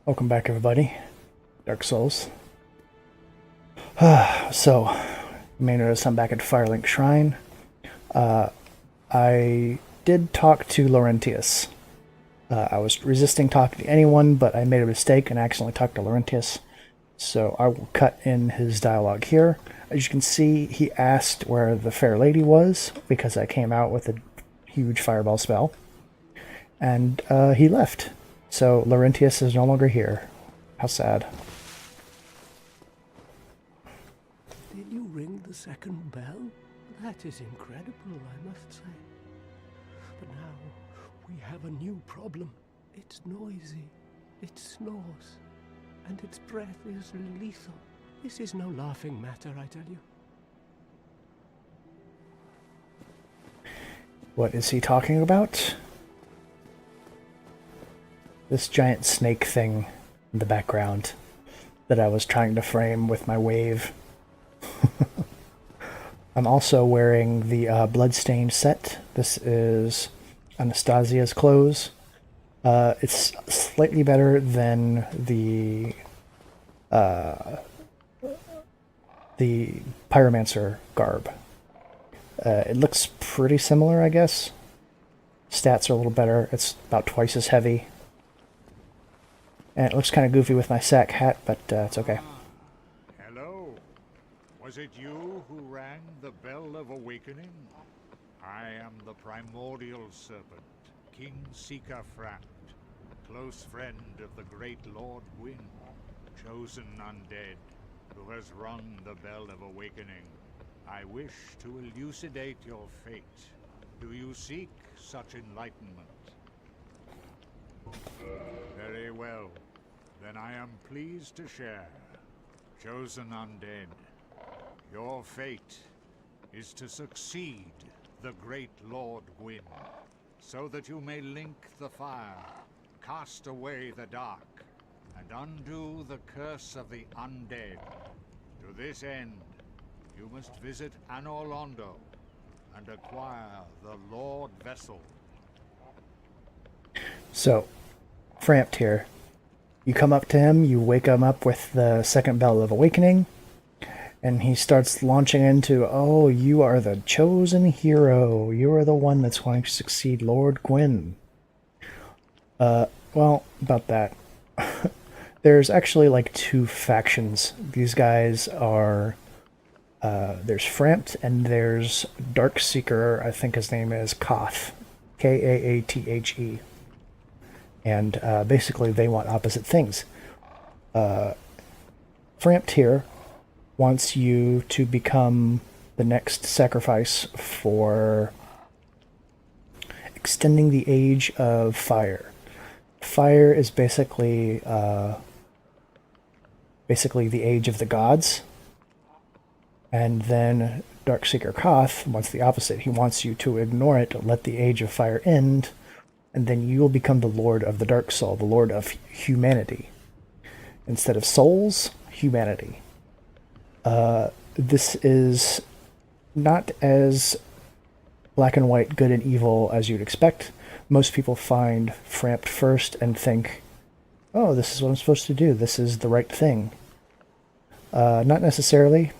Welcome back, everybody. Dark Souls. So, you may notice I'm back at Firelink Shrine. I did talk to Laurentius. I was resisting talking to anyone, but I made a mistake and accidentally talked to Laurentius. So I will cut in his dialogue here. As you can see, he asked where the fair lady was, because I came out with a huge fireball spell. And he left. So Laurentius is no longer here. How sad. Did you ring the second bell? That is incredible, I must say. But now we have a new problem. It's noisy, it snores, and its breath is lethal. This is no laughing matter, I tell you. What is he talking about? This giant snake thing in the background that I was trying to frame with my wave. I'm also wearing the bloodstained set. This is Anastasia's clothes. It's slightly better than the pyromancer garb. It looks pretty similar, I guess. Stats are a little better. It's about twice as heavy. And it looks kind of goofy with my sack hat, but it's okay. Hello. Was it you who rang the bell of awakening? I am the primordial serpent, King Seeker Framt, close friend of the great Lord Gwyn, chosen undead, who has rung the bell of awakening. I wish to elucidate your fate. Do you seek such enlightenment? Very well. Then I am pleased to share. Chosen undead, your fate is to succeed the great Lord Gwyn, so that you may link the fire, cast away the dark, and undo the curse of the undead. To this end, you must visit Anor Londo and acquire the Lord Vessel. So, Framt here. You come up to him, you wake him up with the second bell of awakening, and he starts launching into, oh, you are the chosen hero. You are the one that's going to succeed Lord Gwyn. Well, about that. There's actually like two factions. These guys are, there's Framt and there's Darkseeker, I think his name is Koth. K-A-A-T-H-E. And basically they want opposite things. Framt here wants you to become the next sacrifice for extending the age of fire. Fire is basically the age of the gods. And then Darkseeker Koth wants the opposite. He wants you to ignore it, let the age of fire end, and then you will become the Lord of the Dark Soul, the Lord of humanity. Instead of souls, humanity. This is not as black and white, good and evil as you'd expect. Most people find Framt first and think, oh, this is what I'm supposed to do. This is the right thing. Not necessarily.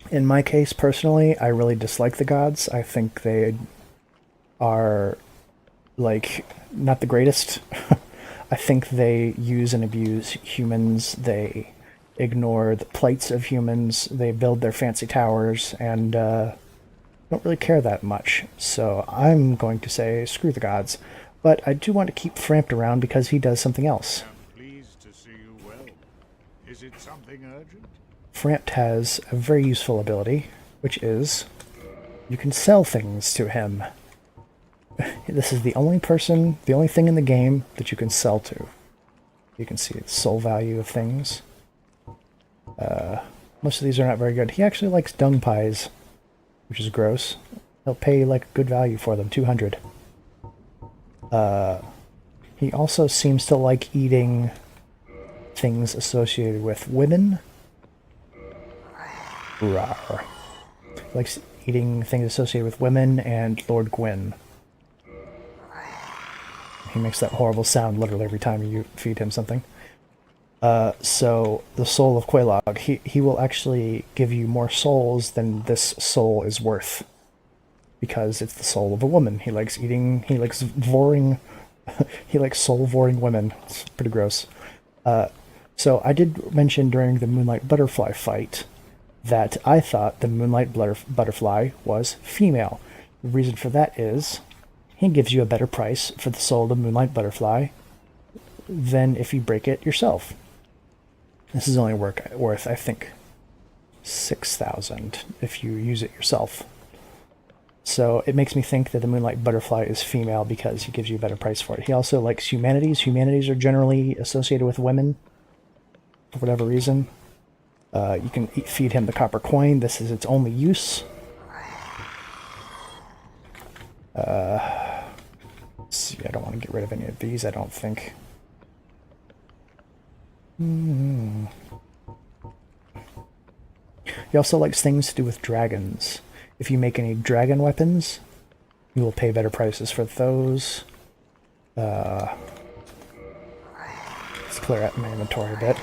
In my case, personally, I really dislike the gods. I think they are, like, not the greatest. I think they use and abuse humans. They ignore the plights of humans. They build their fancy towers and don't really care that much. So I'm going to say screw the gods. But I do want to keep Framt around because he does something else. I'm pleased to see you well. Is it something urgent? Framt has a very useful ability, which is you can sell things to him. This is the only thing in the game that you can sell to. You can see the soul value of things. Most of these are not very good. He actually likes dung pies, which is gross. He'll pay like good value for them, 200. He also seems to like eating things associated with women. Rawr. He likes eating things associated with women and Lord Gwyn. He makes that horrible sound literally every time you feed him something. So the soul of Quelaag, he will actually give you more souls than this soul is worth. Because it's the soul of a woman. He likes eating, he likes voring, he likes soul-voring women. It's pretty gross. So I did mention during the Moonlight Butterfly fight that I thought the Moonlight Butterfly was female. The reason for that is he gives you a better price for the soul of the Moonlight Butterfly than if you break it yourself. This is only worth, I think, 6,000 if you use it yourself. So it makes me think that the Moonlight Butterfly is female because he gives you a better price for it. He also likes humanities. Humanities are generally associated with women for whatever reason. You can feed him the copper coin. This is its only use. Let's see, I don't want to get rid of any of these, I don't think. He also likes things to do with dragons. If you make any dragon weapons, you will pay better prices for those. Let's clear out my inventory a bit.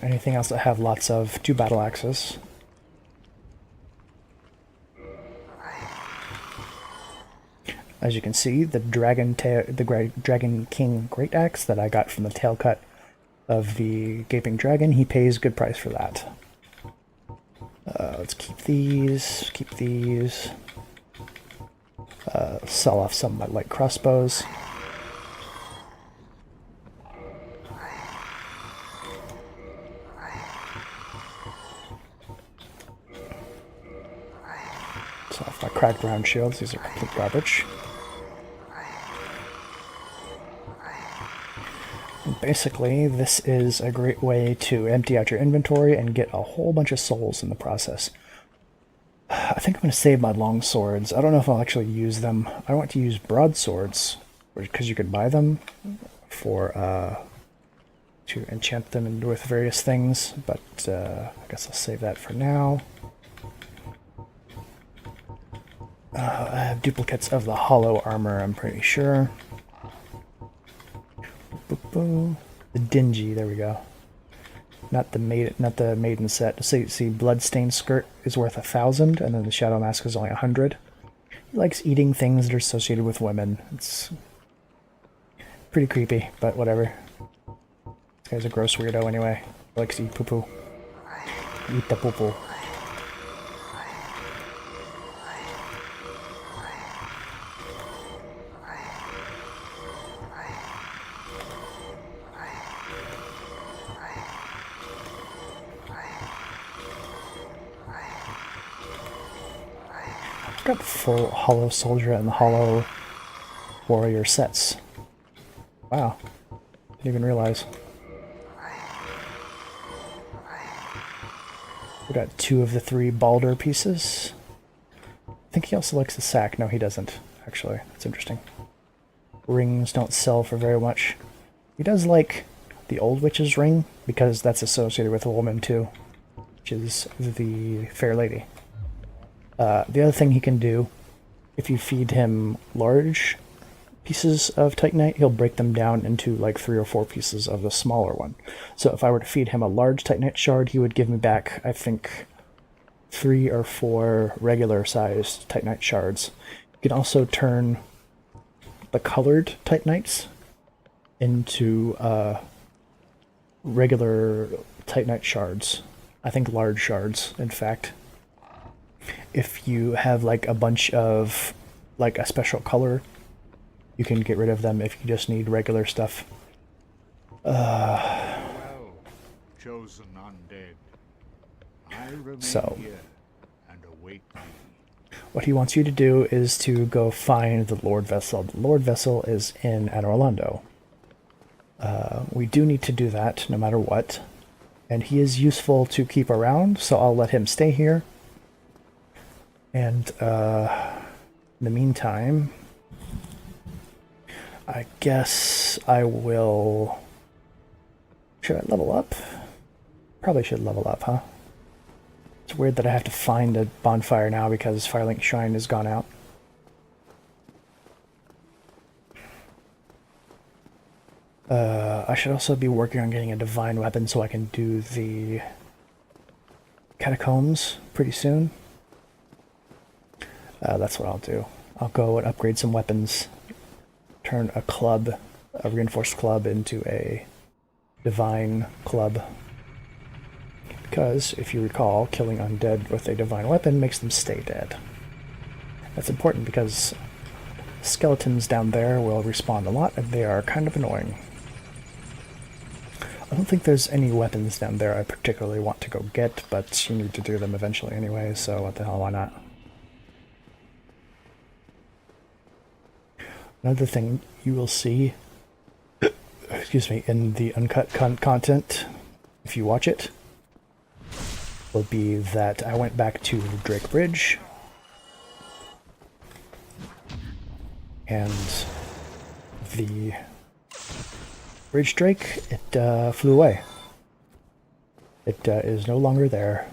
Anything else I have lots of? 2 battle axes. As you can see, the Dragon King Great Axe that I got from the tail cut of the Gaping Dragon, he pays good price for that. Let's keep these, sell off some of my light crossbows. Sell off my cracked round shields, these are complete garbage. And basically, this is a great way to empty out your inventory and get a whole bunch of souls in the process. I think I'm going to save my long swords. I don't know if I'll actually use them. I want to use broadswords, because you could buy them for to enchant them with various things, but I guess I'll save that for now. I have duplicates of the hollow armor, I'm pretty sure. The dingy, there we go. Not the maiden set. See, bloodstained skirt is worth 1,000, and then the shadow mask is only 100. He likes eating things that are associated with women. It's pretty creepy, but whatever. This guy's a gross weirdo anyway. He likes to eat poo-poo. Eat the poo-poo. Got full Hollow Soldier and the Hollow Warrior sets. Wow. Didn't even realize. We got 2 of the 3 Baldur pieces. I think he also likes the sack. No, he doesn't, actually. That's interesting. Rings don't sell for very much. He does like the Old Witch's ring, because that's associated with a woman too, which is the Fair Lady. The other thing he can do, if you feed him large pieces of Titanite, he'll break them down into like 3 or 4 pieces of the smaller one. So if I were to feed him a large Titanite shard, he would give me back, I think, 3 or 4 regular-sized Titanite shards. You can also turn the colored Titanites into regular Titanite shards. I think large shards, in fact. If you have like a bunch of like a special color, you can get rid of them if you just need regular stuff. Well, chosen undead, I remain here and await thee. What he wants you to do is to go find the Lord Vessel. The Lord Vessel is in Anor Londo. We do need to do that no matter what. And he is useful to keep around, so I'll let him stay here. And In the meantime, I guess I will... Should I level up? Probably should level up, huh? It's weird that I have to find a bonfire now because Firelink Shrine has gone out. I should also be working on getting a divine weapon so I can do the catacombs pretty soon. That's what I'll do. I'll go and upgrade some weapons, turn a club, a reinforced club, into a divine club. Because, if you recall, killing undead with a divine weapon makes them stay dead. That's important because skeletons down there will respawn a lot and they are kind of annoying. I don't think there's any weapons down there I particularly want to go get, but you need to do them eventually anyway, so what the hell, why not? Another thing you will see, excuse me, in the uncut content, if you watch it, will be that I went back to Drake Bridge, and the Bridge Drake, it flew away. It is no longer there.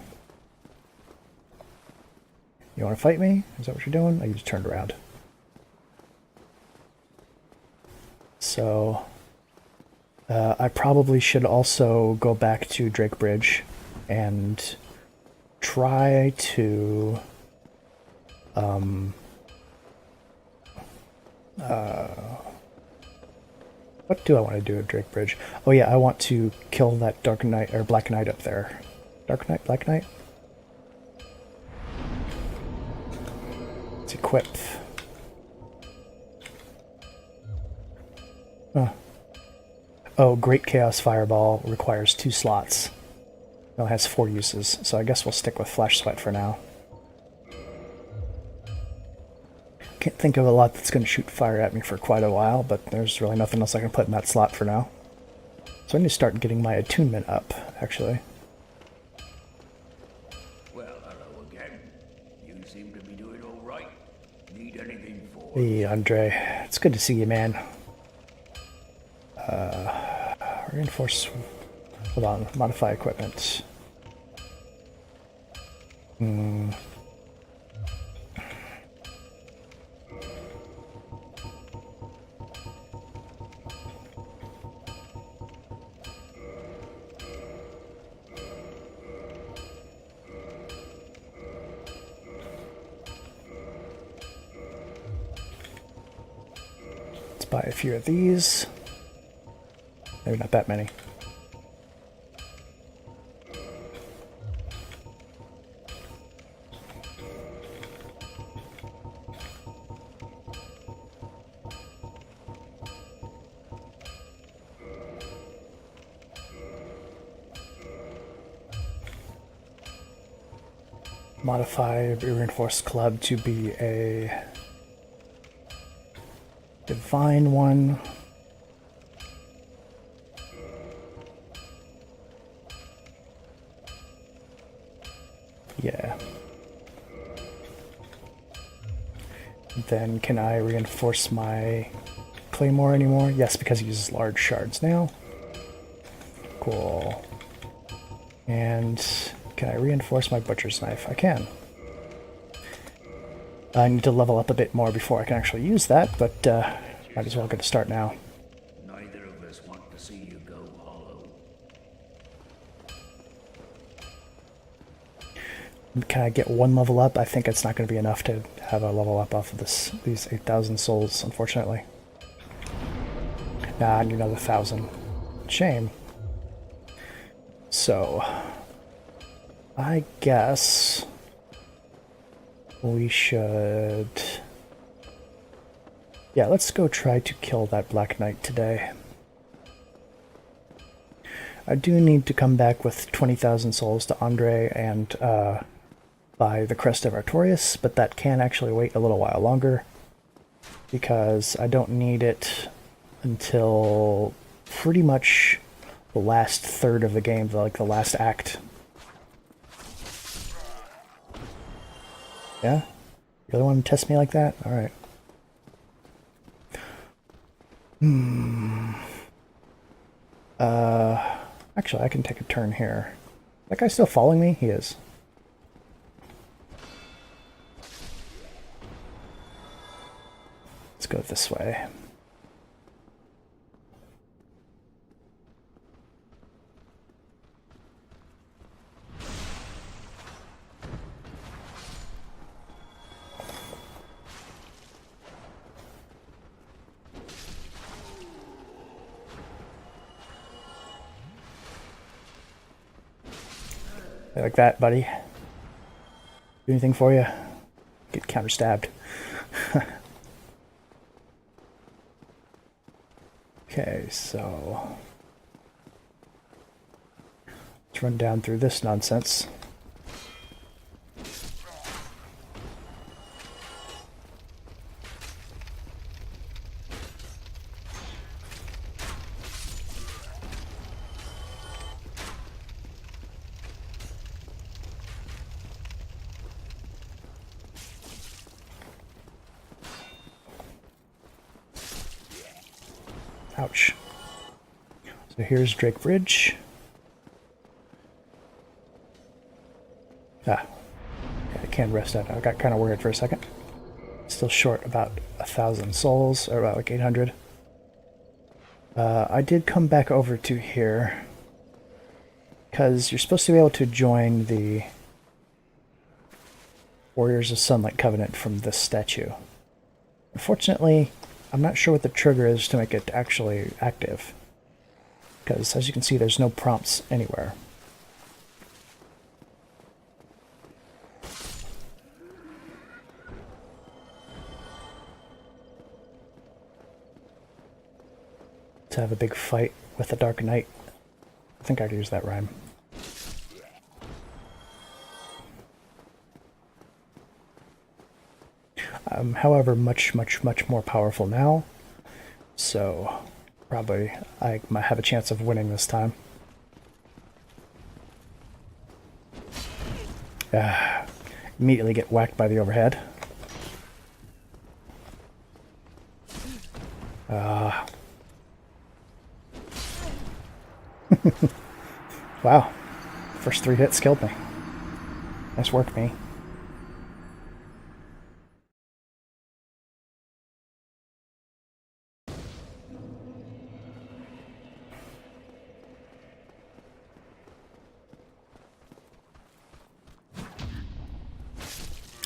You want to fight me? Is that what you're doing? Oh, you just turned around. So, I probably should also go back to Drake Bridge and try to what do I want to do at Drake Bridge? Oh yeah, I want to kill that Dark Knight or Black Knight up there. Dark Knight, Black Knight? Let's equip. Huh. Oh, Great Chaos Fireball requires 2 slots. It only has 4 uses, so I guess we'll stick with Flash Sweat for now. Can't think of a lot that's going to shoot fire at me for quite a while, but there's really nothing else I can put in that slot for now. So I need to start getting my attunement up, actually. Well, hello again. You seem to be doing all right. Need anything for? Hey, Andre. It's good to see you, man. Reinforce... Hold on. Modify equipment. Let's buy a few of these. Maybe not that many. Modify Reinforced Club to be a divine one. Yeah. Then can I reinforce my claymore anymore? Yes, because he uses large shards now. Cool. And can I reinforce my butcher's knife? I can. I need to level up a bit more before I can actually use that, but might as well get a start now. Neither of us want to see you go hollow. Can I get 1 level up? I think it's not going to be enough to have a level up off of these 8,000 souls, unfortunately. Nah, I need another 1,000. Shame. So, I guess we should... Yeah, let's go try to kill that Black Knight today. I do need to come back with 20,000 souls to Andre and buy the Crest of Artorias, but that can actually wait a little while longer because I don't need it until pretty much the last third of the game, like the last act. Yeah? Really want to test me like that? Alright. Actually, I can take a turn here. That guy's still following me? He is. Let's go this way. Like that, buddy. Do anything for you? Get counter-stabbed. Okay, so let's run down through this nonsense. Ouch. So here's Drake Bridge. Ah, yeah, I can't rest that. I got kind of worried for a second. Still short about 1,000 souls, or about like 800. I did come back over to here because you're supposed to be able to join the Warriors of Sunlight Covenant from this statue. Unfortunately, I'm not sure what the trigger is to make it actually active, because as you can see, there's no prompts anywhere. To have a big fight with the Dark Knight. I think I could use that rhyme. However, much more powerful now, so probably I might have a chance of winning this time. Immediately get whacked by the overhead. Wow, first 3 hits killed me. Nice work, me.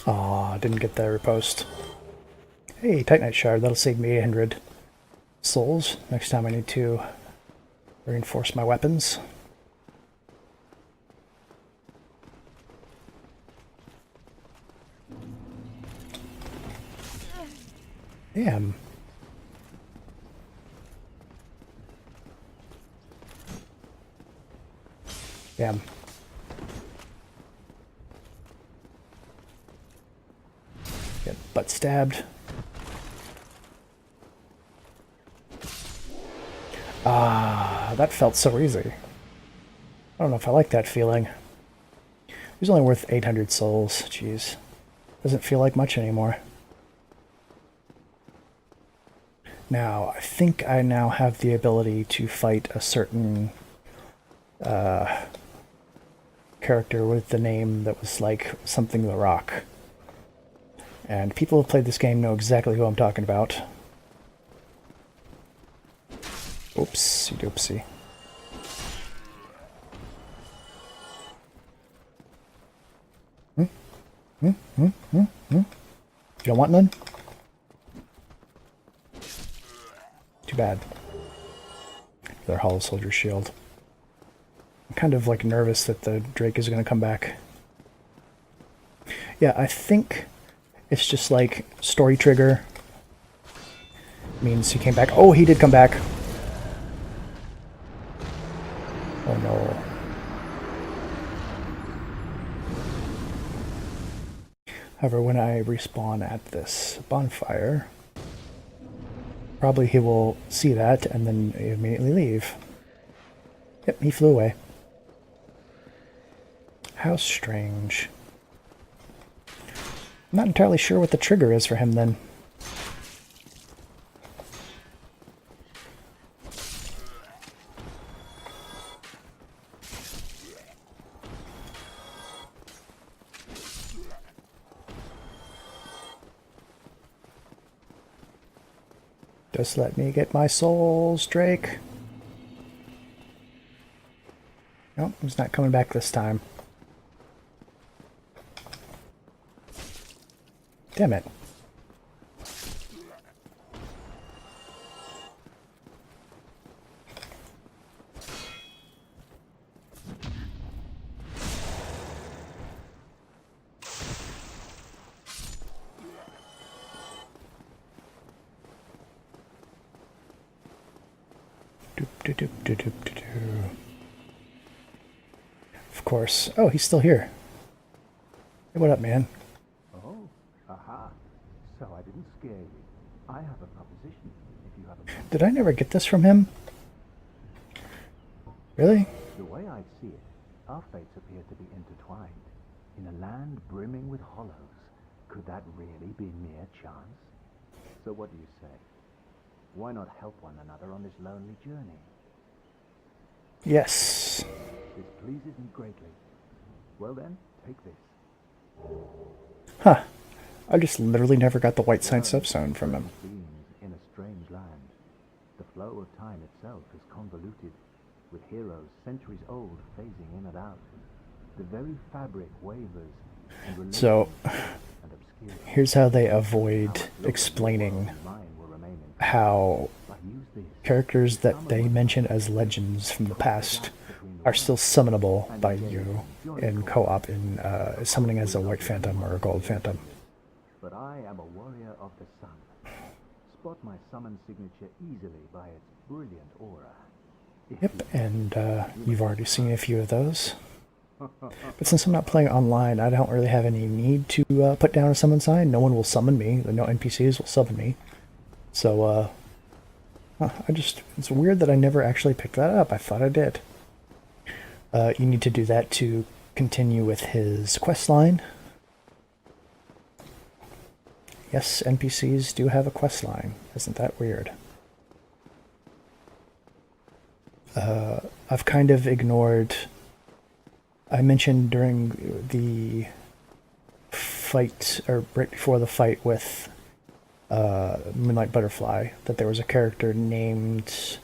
Aw, didn't get the riposte. Hey, Titanite Shard, that'll save me 800 souls. Next time I need to reinforce my weapons. Damn. Damn. Get butt stabbed. Ah, that felt so easy. I don't know if I like that feeling. It was only worth 800 souls. Jeez. Doesn't feel like much anymore. Now, I think I now have the ability to fight a certain character with the name that was like something the Rock. And people who have played this game know exactly who I'm talking about. Oopsie doopsie. You don't want none? Too bad. Their Hollow Soldier Shield. I'm kind of like nervous that the Drake is going to come back. Yeah, I think it's just like story trigger. Means he came back. Oh, he did come back. Oh no. However, when I respawn at this bonfire, probably he will see that and then immediately leave. Yep, he flew away. How strange. Not entirely sure what the trigger is for him then. Just let me get my souls, Drake. Nope, he's not coming back this time. Damn it. Of course. Oh, he's still here. Hey, what up, man? Oh, aha. So I didn't scare you. I have a proposition, if you have a... Did I never get this from him? Really? The way I see it, our fates appear to be intertwined. In a land brimming with hollows, could that really be mere chance? So what do you say? Why not help one another on this lonely journey? Yes. This pleases me greatly. Well then, take this. Huh. I just literally never got the white sign subzone from him. Beings in a strange land. The flow of time itself is convoluted, with heroes centuries old phasing in and out. The very fabric wavers and So, and obscure. here's how they avoid explaining how characters that they mention as legends from the past are still summonable by you in co-op in summoning as a white phantom or a gold phantom. But I am a warrior of the sun. Spot my summon signature easily by its brilliant aura. Yep, and you've already seen a few of those. But since I'm not playing online, I don't really have any need to put down a summon sign. No one will summon me. No NPCs will summon me. So, it's weird that I never actually picked that up. I thought I did. You need to do that to continue with his quest line. Yes, NPCs do have a quest line. Isn't that weird? I've kind of ignored... I mentioned during the fight, or right before the fight with Moonlight Butterfly, that there was a character named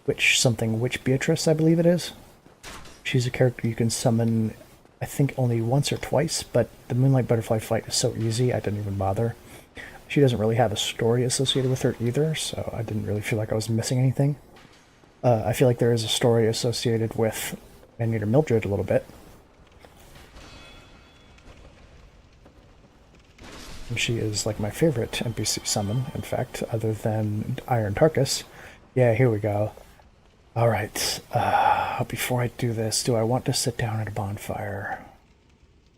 Witch Beatrice, I believe it is. She's a character you can summon, I think, only once or twice, but the Moonlight Butterfly fight is so easy, I didn't even bother. She doesn't really have a story associated with her either, so I didn't really feel like I was missing anything. I feel like there is a story associated with Maneater Mildred a little bit. And she is like my favorite NPC summon, in fact, other than Iron Tarkus. Yeah, here we go. Alright, before I do this, do I want to sit down at a bonfire?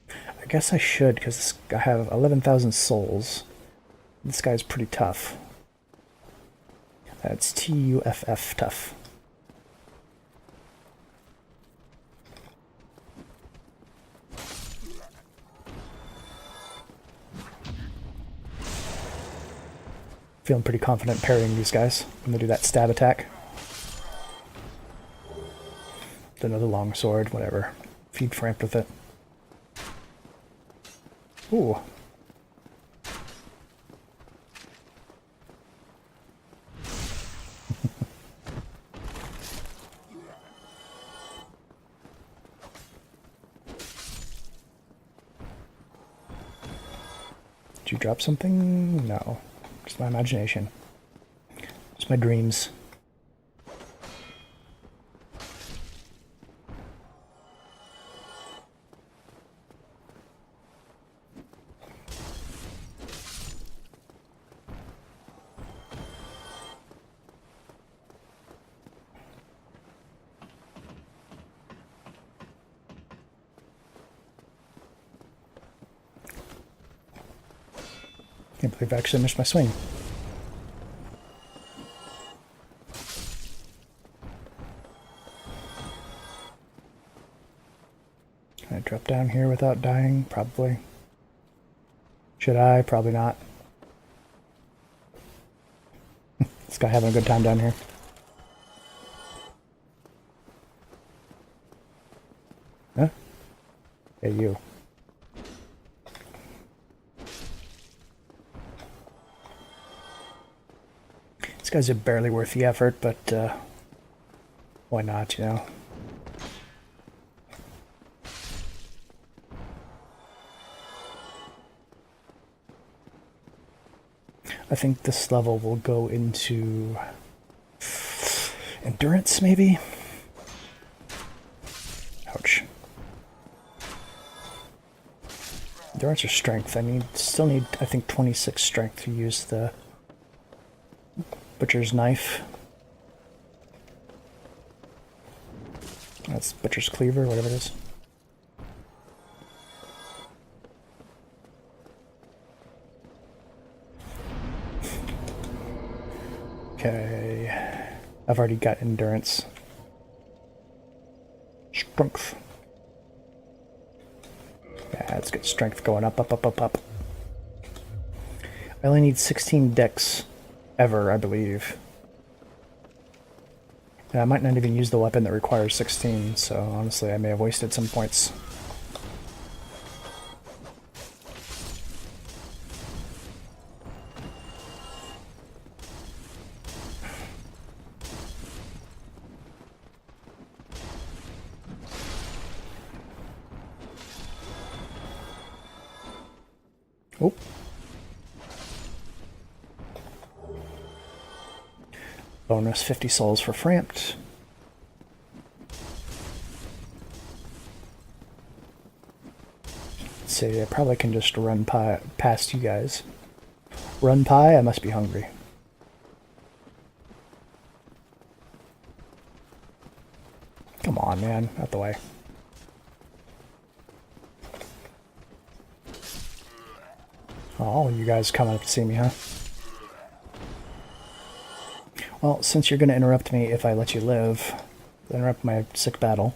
I guess I should, because I have 11,000 souls. This guy's pretty tough. That's Tuff, tough. Feeling pretty confident parrying these guys when they do that stab attack. Another long sword, whatever. Feed Framp with it. Ooh. Did you drop something? No. Just my imagination. Just my dreams. Can't believe I actually missed my swing. Can I drop down here without dying? Probably. Should I? Probably not. This guy having a good time down here. Huh? Hey, you. These guys are barely worth the effort, but why not, you know? I think this level will go into endurance, maybe? Ouch. Endurance or strength? Still need, I think, 26 strength to use the butcher's knife. That's butcher's cleaver, whatever it is. Okay, I've already got endurance. Strength. Yeah, let's get strength going up, up, up, up, up. I only need 16 dex ever, I believe. And I might not even use the weapon that requires 16, so honestly I may have wasted some points. Oh. Bonus 50 souls for Framped. Let's see, I probably can just run past you guys. Run pie? I must be hungry. Come on, man. Out the way. Oh, you guys coming up to see me, huh? Well, since you're going to interrupt me if I let you live, interrupt my sick battle,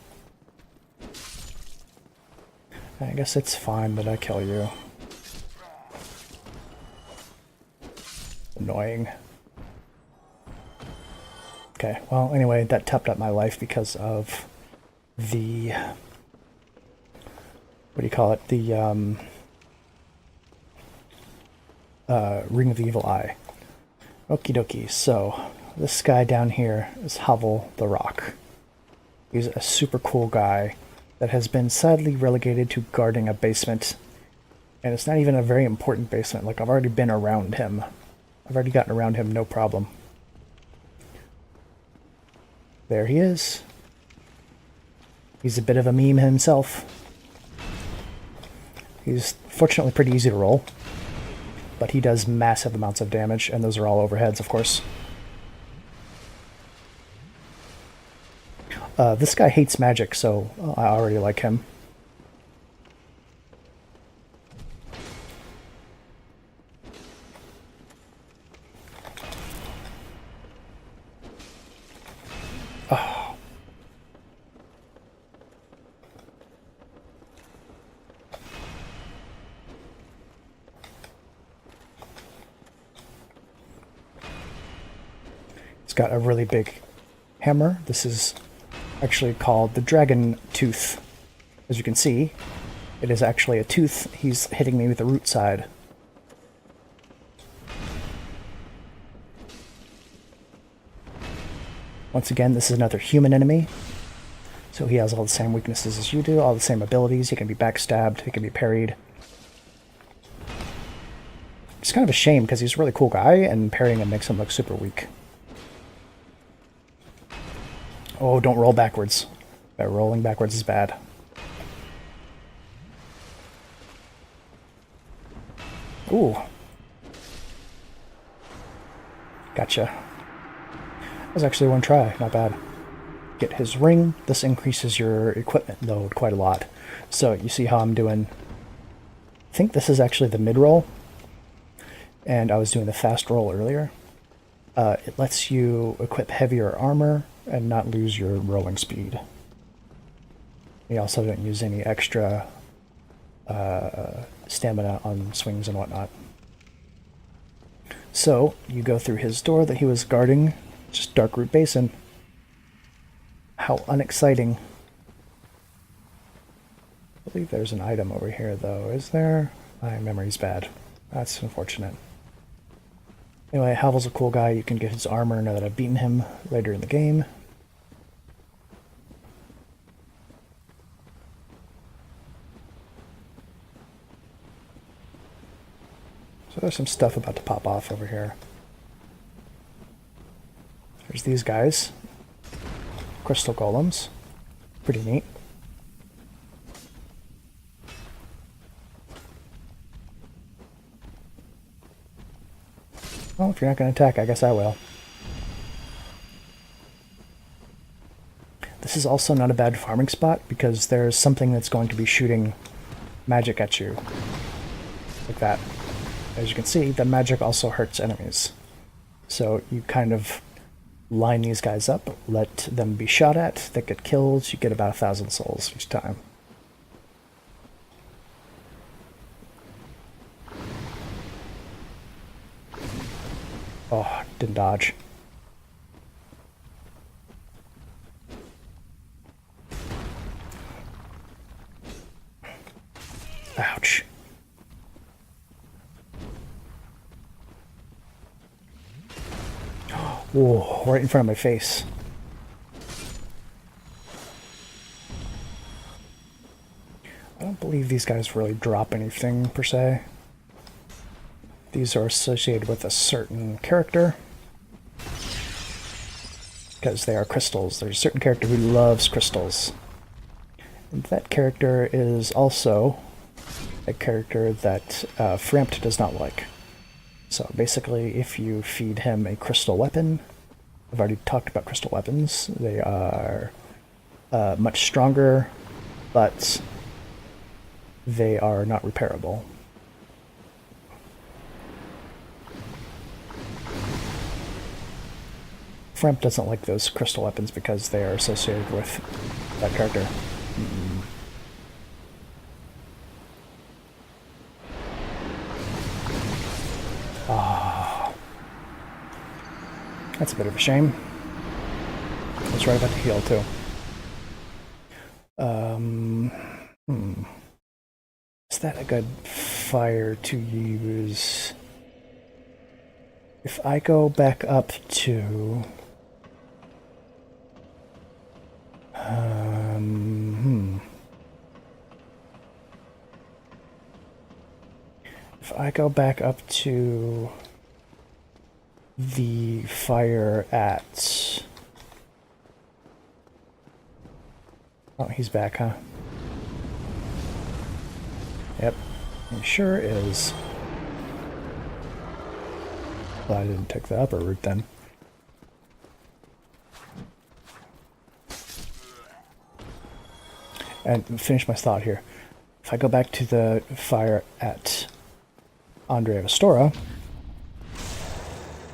I guess it's fine that I kill you. Annoying. Okay, well, anyway, that topped up my life because of the... what do you call it? The, Ring of the Evil Eye. Okie dokie, so this guy down here is Hovel the Rock. He's a super cool guy that has been sadly relegated to guarding a basement. And it's not even a very important basement. Like, I've already been around him. I've already gotten around him, no problem. There he is. He's a bit of a meme himself. He's fortunately pretty easy to roll. But he does massive amounts of damage, and those are all overheads, of course. This guy hates magic, so I already like him. Oh. It's got a really big hammer. This is actually called the Dragon Tooth. As you can see, it is actually a tooth. He's hitting me with the root side. Once again, this is another human enemy. So he has all the same weaknesses as you do, all the same abilities. He can be backstabbed, he can be parried. It's kind of a shame because he's a really cool guy, and parrying him makes him look super weak. Oh, don't roll backwards. Rolling backwards is bad. Ooh. Gotcha. That was actually one try, not bad. Get his ring. This increases your equipment load quite a lot. So you see how I'm doing... I think this is actually the mid-roll. And I was doing the fast roll earlier. It lets you equip heavier armor and not lose your rolling speed. You also don't use any extra stamina on swings and whatnot. So, you go through his door that he was guarding, just Darkroot Basin. How unexciting. I believe there's an item over here, though. Is there? My memory's bad. That's unfortunate. Anyway, Havel's a cool guy. You can get his armor now that I've beaten him later in the game. So there's some stuff about to pop off over here. There's these guys. Crystal golems. Pretty neat. Well, if you're not going to attack, I guess I will. This is also not a bad farming spot because there's something that's going to be shooting magic at you. Like that. As you can see, the magic also hurts enemies. So you kind of line these guys up, let them be shot at, they get killed, you get about 1,000 souls each time. Oh, didn't dodge. Ouch. Whoa, right in front of my face. I don't believe these guys really drop anything, per se. These are associated with a certain character. Because they are crystals. There's a certain character who loves crystals. And that character is also a character that Frampt does not like. So basically, if you feed him a crystal weapon, I've already talked about crystal weapons, they are much stronger, but they are not repairable. Frampt doesn't like those crystal weapons because they are associated with that character. That's a bit of a shame. That's right about to heal, too. Is that a good fire to use? If I go back up to... If I go back up to the fire at... Oh, he's back, huh? Yep, he sure is. Well, I didn't take the upper route then. And finish my thought here. If I go back to the fire at Andre of Astora,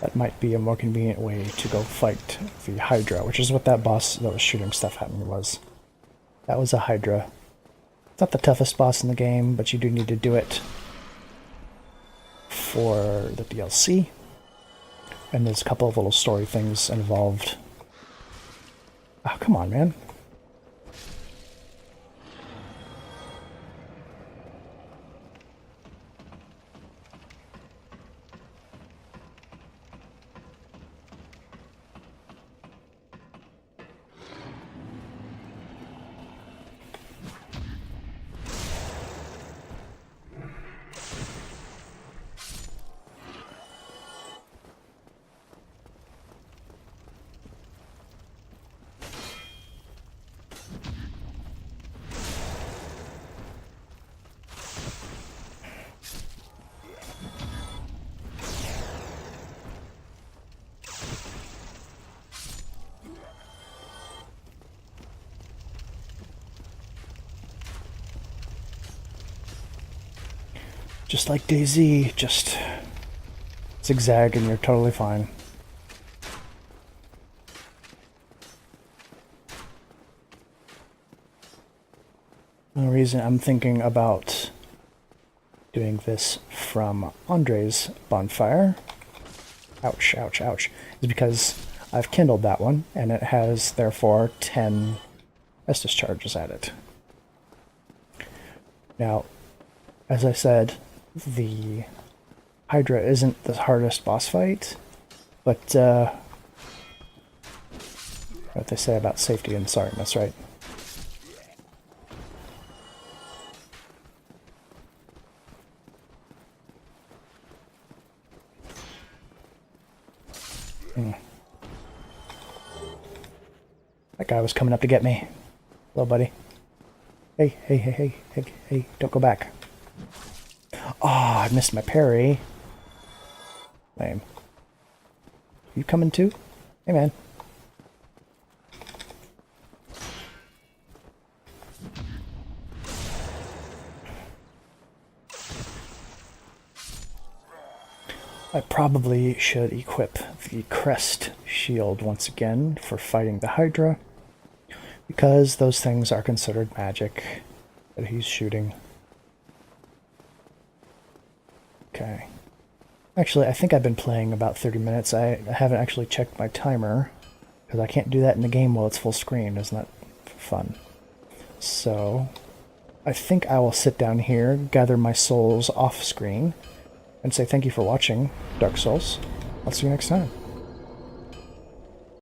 that might be a more convenient way to go fight the Hydra, which is what that boss that was shooting stuff at me was. That was a Hydra. It's not the toughest boss in the game, but you do need to do it for the DLC. And there's a couple of little story things involved. Oh, come on, man. Just like DayZ, just zigzag and you're totally fine. The reason I'm thinking about doing this from Andre's bonfire, ouch, ouch, ouch, is because I've kindled that one, and it has, therefore, 10 Estus charges at it. Now, as I said, the Hydra isn't the hardest boss fight, but, what they say about safety and sorriness, right? That guy was coming up to get me. Hello, buddy. Hey, hey, hey, hey, hey, hey, don't go back. Oh, I missed my parry. Lame. You coming too? Hey, man. I probably should equip the crest shield once again for fighting the Hydra, because those things are considered magic that he's shooting. Okay. Actually, I think I've been playing about 30 minutes. I haven't actually checked my timer, because I can't do that in the game while it's full screen. Isn't that fun? So, I think I will sit down here, gather my souls off screen, and say thank you for watching Dark Souls. I'll see you next time.